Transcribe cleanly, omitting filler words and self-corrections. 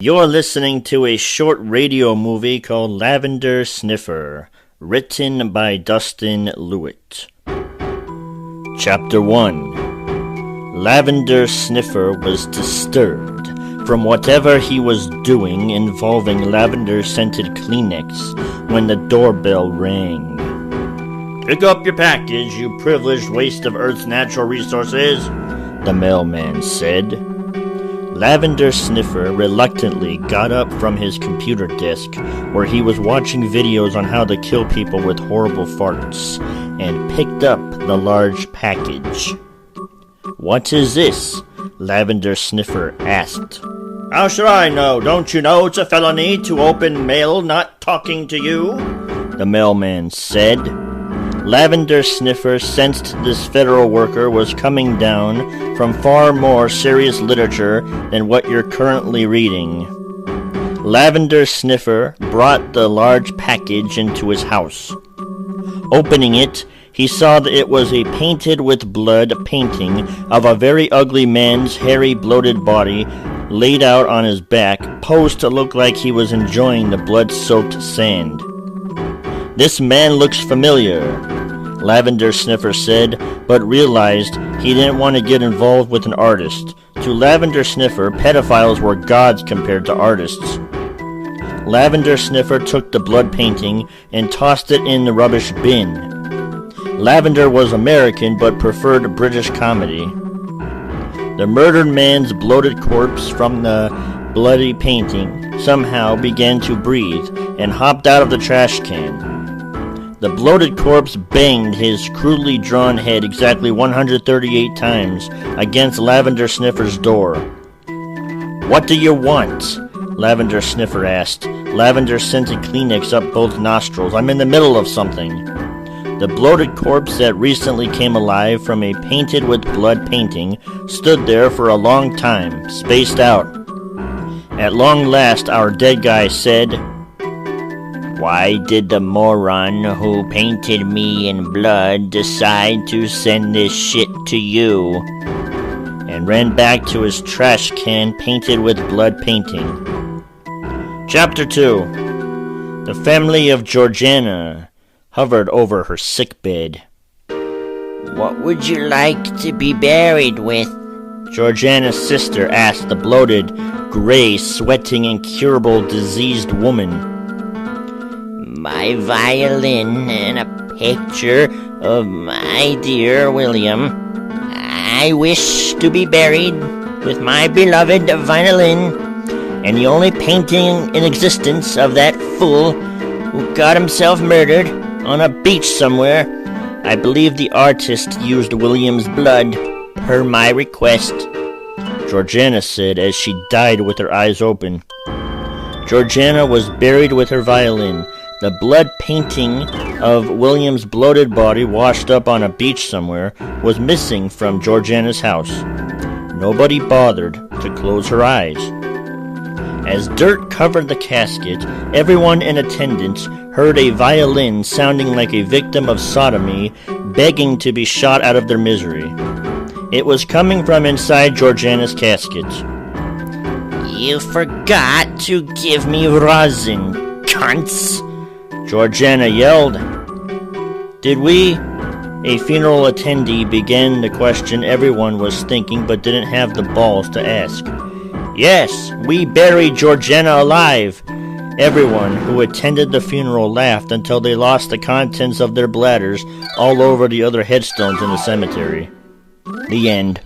You're listening to a short radio movie called Lavender Sniffer, written by Dustin Lewit. Chapter 1. Lavender Sniffer was disturbed from whatever he was doing involving lavender-scented kleenex when the doorbell rang. "Pick up your package, you privileged waste of Earth's natural resources," the mailman said. Lavender Sniffer reluctantly got up from his computer desk, where he was watching videos on how to kill people with horrible farts, and picked up the large package. "What is this?" Lavender Sniffer asked. "How should I know? Don't you know it's a felony to open mail not talking to you?" the mailman said. Lavender Sniffer sensed this federal worker was coming down from far more serious literature than what you're currently reading. Lavender Sniffer brought the large package into his house. Opening it, he saw that it was a painted with blood painting of a very ugly man's hairy, bloated body laid out on his back, posed to look like he was enjoying the blood-soaked sand. "This man looks familiar," Lavender Sniffer said, but realized he didn't want to get involved with an artist. To Lavender Sniffer, pedophiles were gods compared to artists. Lavender Sniffer took the blood painting and tossed it in the rubbish bin. Lavender was American but preferred British comedy. The murdered man's bloated corpse from the bloody painting somehow began to breathe and hopped out of the trash can. The bloated corpse banged his crudely drawn head exactly 138 times against Lavender Sniffer's door. "What do you want?" Lavender Sniffer asked. Lavender-scented Kleenex up both nostrils. "I'm in the middle of something." The bloated corpse that recently came alive from a painted with blood painting stood there for a long time, spaced out. At long last, our dead guy said, "Why did the moron who painted me in blood decide to send this shit to you?" and ran back to his trash can painted with blood painting. Chapter 2. The family of Georgiana hovered over her sickbed. "What would you like to be buried with?" Georgiana's sister asked the bloated, gray, sweating, incurable, diseased woman. "My violin and a picture of my dear William. I wish to be buried with my beloved violin and the only painting in existence of that fool who got himself murdered on a beach somewhere. I believe the artist used William's blood, per my request," Georgiana said as she died with her eyes open. Georgiana was buried with her violin. The blood painting of William's bloated body washed up on a beach somewhere was missing from Georgiana's house. Nobody bothered to close her eyes. As dirt covered the casket, everyone in attendance heard a violin sounding like a victim of sodomy begging to be shot out of their misery. It was coming from inside Georgiana's casket. "You forgot to give me rosin, cunts!" Georgiana yelled. "Did we?" A funeral attendee began the question everyone was thinking but didn't have the balls to ask. "Yes, we buried Georgiana alive." Everyone who attended the funeral laughed until they lost the contents of their bladders all over the other headstones in the cemetery. The end.